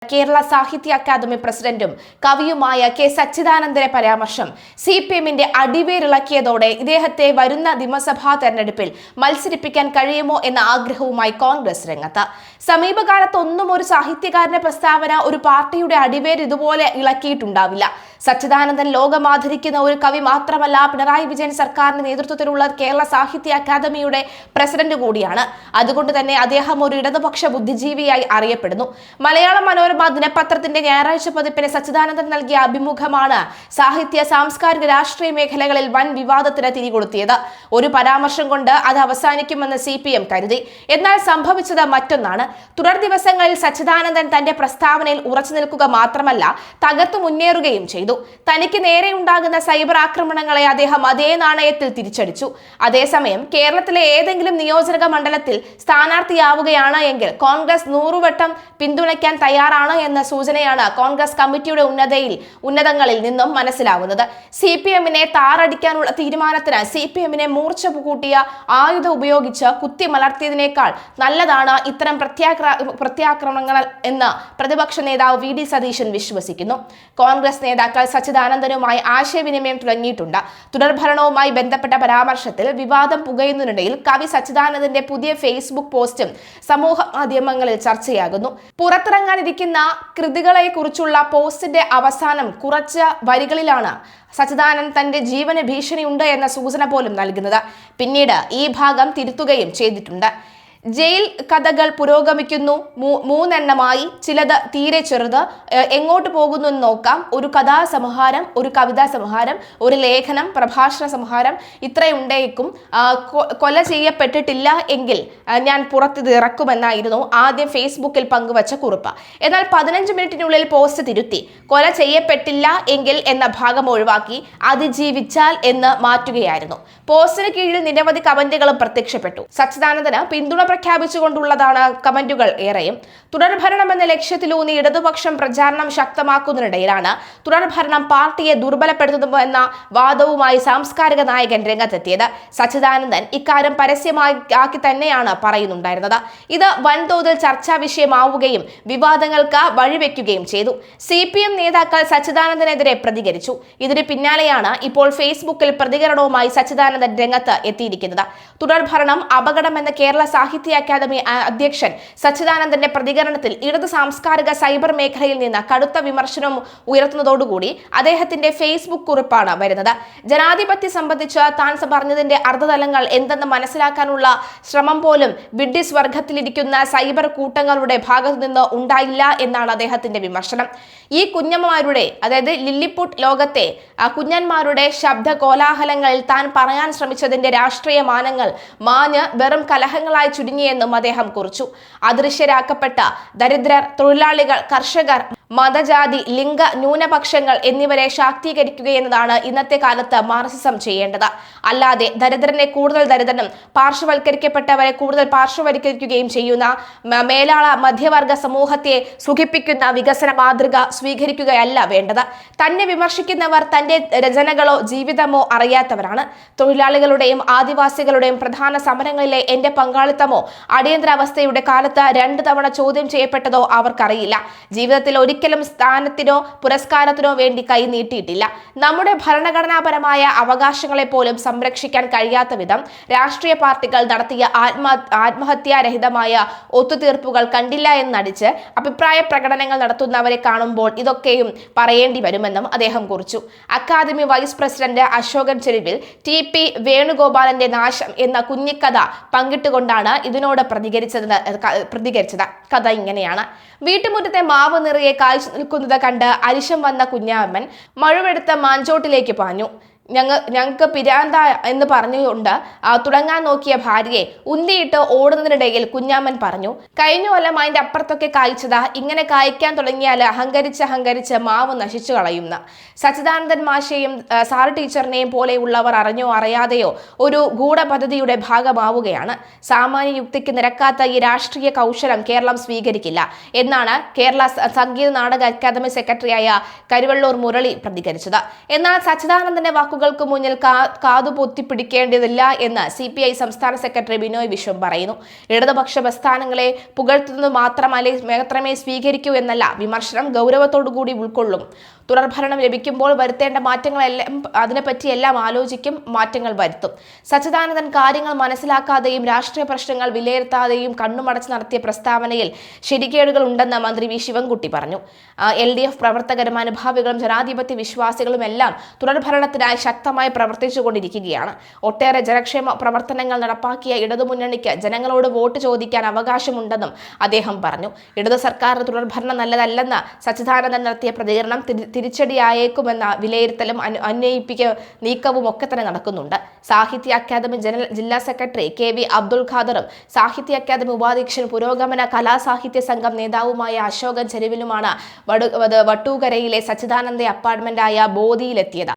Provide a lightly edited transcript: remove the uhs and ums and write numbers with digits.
കേരള സാഹിത്യ അക്കാദമി പ്രസിഡന്റും കവിയുമായ കെ സച്ചിദാനന്ദന്റെ പരാമർശം CPMന്റെ അടിവേരിളക്കിയതോടെ ഇദ്ദേഹത്തെ വരുന്ന നിയമസഭാ തെരഞ്ഞെടുപ്പിൽ മത്സരിപ്പിക്കാൻ കഴിയുമോ എന്ന ആഗ്രഹവുമായി കോൺഗ്രസ് രംഗത്ത്. സമീപകാലത്തൊന്നും ഒരു സാഹിത്യകാരന്റെ പ്രസ്താവന ഒരു പാർട്ടിയുടെ അടിവേര് ഇതുപോലെ ഇളക്കിയിട്ടുണ്ടാവില്ല. സച്ചിദാനന്ദൻ ലോകമാദരിക്കുന്ന ഒരു കവി മാത്രമല്ല, പിണറായി വിജയൻ സർക്കാരിന്റെ നേതൃത്വത്തിലുള്ള കേരള സാഹിത്യ അക്കാദമിയുടെ പ്രസിഡന്റ് കൂടിയാണ്. അതുകൊണ്ട് തന്നെ അദ്ദേഹം ഒരു ഇടതുപക്ഷ ബുദ്ധിജീവിയായി അറിയപ്പെടുന്നു. മലയാള മനോരമ ദിനപത്രത്തിന്റെ ഞായറാഴ്ച പതിപ്പിന് സച്ചിദാനന്ദൻ നൽകിയ അഭിമുഖമാണ് സാഹിത്യ, സാംസ്കാരിക, രാഷ്ട്രീയ മേഖലകളിൽ വൻ വിവാദത്തിന് തിരികൊളുത്തിയത്. ഒരു പരാമർശം കൊണ്ട് അത് അവസാനിക്കുമെന്ന് CPM കരുതി. എന്നാൽ സംഭവിച്ചത് മറ്റൊന്നാണ്. തുടർ ദിവസങ്ങളിൽ സച്ചിദാനന്ദൻ തന്റെ പ്രസ്താവനയിൽ ഉറച്ചു നിൽക്കുക മാത്രമല്ല, തകർത്തു മുന്നേറുകയും ചെയ്തു. തനിക്ക് നേരെ ഉണ്ടാകുന്ന സൈബർ ആക്രമണങ്ങളെ അദ്ദേഹം അതേ നാണയത്തിൽ തിരിച്ചടിച്ചു. അതേസമയം കേരളത്തിലെ ഏതെങ്കിലും നിയോജക മണ്ഡലത്തിൽ സ്ഥാനാർത്ഥിയാവുകയാണ് എങ്കിൽ കോൺഗ്രസ് 100 വട്ടം പിന്തുണയ്ക്കാൻ തയ്യാറാണ് എന്ന സൂചനയാണ് കോൺഗ്രസ് കമ്മിറ്റിയുടെ ഉന്നതങ്ങളിൽ നിന്നും മനസ്സിലാവുന്നത്. CPMനെ താറടിക്കാനുള്ള തീരുമാനത്തിന് CPMനെ മൂർച്ച കൂട്ടിയ ആയുധം ഉപയോഗിച്ച് കുത്തിമലർത്തിയതിനേക്കാൾ നല്ലതാണ് ഇത്തരം പ്രത്യാക്രമണങ്ങൾ എന്ന് പ്രതിപക്ഷ നേതാവ് VD സതീശൻ വിശ്വസിക്കുന്നു. കോൺഗ്രസ് നേതാക്കൾ സച്ചിദാനന്ദനുമായി ആശയവിനിമയം തുടങ്ങിയിട്ടുണ്ട്. തുടർഭരണവുമായി ബന്ധപ്പെട്ട പരാമർശത്തിൽ വിവാദം പുകയുന്നതിനിടയിൽ കവി സച്ചിദാനന്ദന്റെ പുതിയ ഫേസ്ബുക്ക് പോസ്റ്റും സമൂഹ മാധ്യമങ്ങളിൽ ചർച്ചയാകുന്നു. പുറത്തിറങ്ങാനിരിക്കുന്ന കൃതികളെ കുറിച്ചുള്ള പോസ്റ്റിന്റെ അവസാനം കുറച്ച് വരികളിലാണ് സച്ചിദാനന്ദൻ തന്റെ ജീവന് ഭീഷണിയുണ്ട് എന്ന സൂചന പോലും നൽകുന്നത്. പിന്നീട് ഈ ഭാഗം തിരുത്തുകയും ചെയ്തിട്ടുണ്ട്. ജയിൽ കഥകൾ പുരോഗമിക്കുന്നു, 3 എണ്ണമായി, ചിലത് തീരെ ചെറുത്, എങ്ങോട്ട് പോകുന്നു എന്ന് നോക്കാം, ഒരു കഥാസംഹാരം, ഒരു കവിതാ സംഹാരം, ഒരു ലേഖനം, പ്രഭാഷണ സംഹാരം, ഇത്രയുണ്ടേക്കും. കൊല ചെയ്യപ്പെട്ടിട്ടില്ല എങ്കിൽ ഞാൻ പുറത്തിത് ഇറക്കുമെന്നായിരുന്നു ആദ്യം ഫേസ്ബുക്കിൽ പങ്കുവച്ച കുറിപ്പ്. എന്നാൽ 15 മിനിറ്റിനുള്ളിൽ പോസ്റ്റ് തിരുത്തി കൊല ചെയ്യപ്പെട്ടില്ല എങ്കിൽ എന്ന ഭാഗം ഒഴിവാക്കി അതിജീവിച്ചാൽ എന്ന് മാറ്റുകയായിരുന്നു. പോസ്റ്റിന് കീഴിൽ നിരവധി കമന്റുകളും പ്രത്യക്ഷപ്പെട്ടു. സച്ചിദാനന്ദന് പിന്തുണ പ്രഖ്യാപിച്ചുകൊണ്ടുള്ളതാണ് കമന്റുകൾ ഏറെയും. തുടർഭരണം എന്ന ലക്ഷ്യത്തിലൂന്നി ഇടതുപക്ഷം പ്രചാരണം ശക്തമാക്കുന്നതിനിടയിലാണ് തുടർഭരണം പാർട്ടിയെ ദുർബലപ്പെടുത്തുന്നുവെന്ന വാദവുമായി സാംസ്കാരിക നായകൻ രംഗത്തെത്തിയത്. സച്ചിദാനന്ദൻ ഇക്കാര്യം പരസ്യമാക്കി തന്നെയാണ് പറയുന്നുണ്ടായിരുന്നത്. ഇത് വൻതോതിൽ ചർച്ചാ വിഷയമാവുകയും വിവാദങ്ങൾക്ക് വഴിവെക്കുകയും ചെയ്തു. CPM നേതാക്കൾ സച്ചിദാനന്ദനെതിരെ പ്രതികരിച്ചു. ഇതിന് പിന്നാലെയാണ് ഇപ്പോൾ ഫേസ്ബുക്കിൽ പ്രതികരണവുമായി സച്ചിദാനന്ദൻ രംഗത്ത് എത്തിയിരിക്കുന്നത്. തുടർഭരണം അപകടമെന്ന കേരള സാഹിത്യ അക്കാദമി അധ്യക്ഷൻ സച്ചിദാനന്ദന്റെ പ്രതികരണത്തിൽ ഇടത് സാംസ്കാരിക സൈബർ മേഖലയിൽ നിന്ന് കടുത്ത വിമർശനം ഉയർത്തുന്നതോടുകൂടി അദ്ദേഹത്തിന്റെ ഫേസ്ബുക്ക് കുറിപ്പാണ് വരുന്നത്. ജനാധിപത്യം സംബന്ധിച്ച് താൻ പറഞ്ഞതിന്റെ അർദ്ധതലങ്ങൾ എന്തെന്ന് മനസ്സിലാക്കാനുള്ള ശ്രമം പോലും വിഡ്ഢിസ് വർഗത്തിലിരിക്കുന്ന സൈബർ കൂട്ടങ്ങളുടെ ഭാഗത്തു നിന്ന് ഉണ്ടായില്ല എന്നാണ് അദ്ദേഹത്തിന്റെ വിമർശനം. ഈ കുഞ്ഞന്മാരുടെ, അതായത് ലില്ലിപുട്ട് ലോകത്തെ കുഞ്ഞന്മാരുടെ ശബ്ദ കോലാഹലങ്ങളിൽ താൻ പറയാൻ ശ്രമിച്ചതിന്റെ രാഷ്ട്രീയ മാനങ്ങൾ മാഞ്ഞ് വെറും കലഹങ്ങളായി ചുരുങ്ങിയെന്നും അദ്ദേഹം കുറിച്ചു. അദൃശ്യരാക്കപ്പെട്ട ദരിദ്രർ, തൊഴിലാളികൾ, കർഷകർ, മതജാതി, ലിംഗ ന്യൂനപക്ഷങ്ങൾ എന്നിവരെ ശാക്തീകരിക്കുകയെന്നതാണ് ഇന്നത്തെ കാലത്ത് മാർക്സിസം ചെയ്യേണ്ടത്. അല്ലാതെ ദരിദ്രനെ കൂടുതൽ ദരിദ്രനും പാർശ്വവൽക്കരിക്കപ്പെട്ടവരെ കൂടുതൽ പാർശ്വവൽക്കരിക്കുകയും ചെയ്യുന്ന മേലാള മധ്യവർഗ സമൂഹത്തെ സുഖിപ്പിക്കുന്ന വികസന മാതൃക സ്വീകരിക്കുകയല്ല വേണ്ടത്. തന്നെ വിമർശിക്കുന്നവർ തന്റെ രചനകളോ ജീവിതമോ അറിയാത്തവരാണ്. തൊഴിലാളികളുടെയും ആദിവാസികളുടെയും പ്രധാന സമരങ്ങളിലെ എന്റെ പങ്കാളിത്തമോ അടിയന്തരാവസ്ഥയുടെ കാലത്ത് 2 തവണ ചോദ്യം ചെയ്യപ്പെട്ടതോ അവർക്കറിയില്ല. ജീവിതത്തിൽ ഒരിക്കലും സ്ഥാനത്തിനോ പുരസ്കാരത്തിനോ വേണ്ടി കൈ നീട്ടിയിട്ടില്ല. നമ്മുടെ ഭരണഘടനാപരമായ അവകാശങ്ങളെ പോലും സംരക്ഷിക്കാൻ കഴിയാത്ത വിധം രാഷ്ട്രീയ പാർട്ടികൾ നടത്തിയ ആത്മഹത്യാരഹിതമായ ഒത്തുതീർപ്പുകൾ കണ്ടില്ല എന്നടിച്ച് അഭിപ്രായ പ്രകടനങ്ങൾ നടത്തുന്നവരെ കാണുമ്പോൾ ഇതൊക്കെയും പറയേണ്ടി വരുമെന്നും അദ്ദേഹം കുറിച്ചു. Academy vice president Ashokan Cheruvil TP വേണുഗോപാലന്റെ നാശം എന്ന കുഞ്ഞിക്കഥ പങ്കിട്ടുകൊണ്ടാണ് ഇതിനോട് പ്രതികരിച്ചത്. കഥ ഇങ്ങനെയാണ്. വീട്ടുമുറ്റത്തെ മാവ് നിറയെ കായ്ച്ചു നിൽക്കുന്നത് കണ്ട് അരിശം വന്ന കുഞ്ഞാമ്മൻ മഴുവെടുത്ത മാഞ്ചോട്ടിലേക്ക് പാഞ്ഞു. ഞങ്ങൾക്ക് പിരാന്ത എന്ന് പറഞ്ഞുകൊണ്ട് തുടങ്ങാൻ നോക്കിയ ഭാര്യയെ ഉന്തിയിട്ട് ഓടുന്നതിനിടയിൽ കുഞ്ഞാമ്മൻ കഴിഞ്ഞ കൊല്ലം അതിന്റെ അപ്പുറത്തൊക്കെ കായ്ച്ചതാ, ഇങ്ങനെ കായ്ക്കാൻ തുടങ്ങിയാൽ അഹങ്കരിച്ച് മാവ് നശിച്ചു കളയുന്ന. സച്ചിദാനന്ദൻ മാഷയും സാറ് ടീച്ചറിനെയും പോലെയുള്ളവർ അറിഞ്ഞോ അറിയാതെയോ ഒരു ഗൂഢപദ്ധതിയുടെ ഭാഗമാവുകയാണ്. സാമാന്യ യുക്തിക്ക് നിരക്കാത്ത ഈ രാഷ്ട്രീയ കൗശലം കേരളം സ്വീകരിക്കില്ല എന്നാണ് കേരള സംഗീത നാടക അക്കാദമി സെക്രട്ടറിയായ കരുവള്ളൂർ മുരളി പ്രതികരിച്ചത്. എന്നാൽ സച്ചിദാനന്ദന്റെ വാക്കുകൾ വാക്കുകൾക്ക് മുന്നിൽ കാതുപൊത്തിപ്പിടിക്കേണ്ടതില്ല എന്ന് CPI സംസ്ഥാന സെക്രട്ടറി ബിനോയ് വിശ്വം പറയുന്നു. ഇടതുപക്ഷ പ്രസ്ഥാനങ്ങളെ പുകഴ്ത്തുന്നത് മാത്രമേ സ്വീകരിക്കൂ എന്നല്ല, വിമർശനം ഗൗരവത്തോടുകൂടി ഉൾക്കൊള്ളും. തുടർഭരണം ലഭിക്കുമ്പോൾ വരുത്തേണ്ട മാറ്റങ്ങളെല്ലാം അതിനെപ്പറ്റിയെല്ലാം ആലോചിക്കും, മാറ്റങ്ങൾ വരുത്തും. സച്ചിദാനന്ദൻ കാര്യങ്ങൾ മനസ്സിലാക്കാതെയും രാഷ്ട്രീയ പ്രശ്നങ്ങൾ വിലയിരുത്താതെയും കണ്ണുമടച്ച് നടത്തിയ പ്രസ്താവനയിൽ ശരികേടുകൾ ഉണ്ടെന്ന് മന്ത്രി വി ശിവൻകുട്ടി പറഞ്ഞു. LDF പ്രവർത്തകരും അനുഭാവികളും ജനാധിപത്യ വിശ്വാസികളും എല്ലാം തുടർഭരണത്തിനായി ശക്തമായി പ്രവർത്തിച്ചുകൊണ്ടിരിക്കുകയാണ്. ഒട്ടേറെ ജനക്ഷേമ പ്രവർത്തനങ്ങൾ നടപ്പാക്കിയ ഇടതുമുന്നണിക്ക് ജനങ്ങളോട് വോട്ട് ചോദിക്കാൻ അവകാശമുണ്ടെന്നും അദ്ദേഹം പറഞ്ഞു. ഇടതു സർക്കാരിന് തുടർഭരണം നല്ലതല്ലെന്ന് സച്ചിദാനന്ദൻ നടത്തിയ പ്രതികരണം തിരിച്ചടിയായേക്കുമെന്ന വിലയിരുത്തലും നീക്കവും ഒക്കെ തന്നെ നടക്കുന്നുണ്ട്. സാഹിത്യ അക്കാദമി ജില്ലാ സെക്രട്ടറി KV അബ്ദുൽ ഖാദറും സാഹിത്യ അക്കാദമി ഉപാധ്യക്ഷൻ പുരോഗമന കലാസാഹിത്യ സംഘം നേതാവുമായ അശോകൻ ചെരുവിലുമാണ് വട്ടൂകരയിലെ സച്ചിദാനന്ദ അപ്പാർട്ട്മെന്റായ ബോധിയിലെത്തിയത്.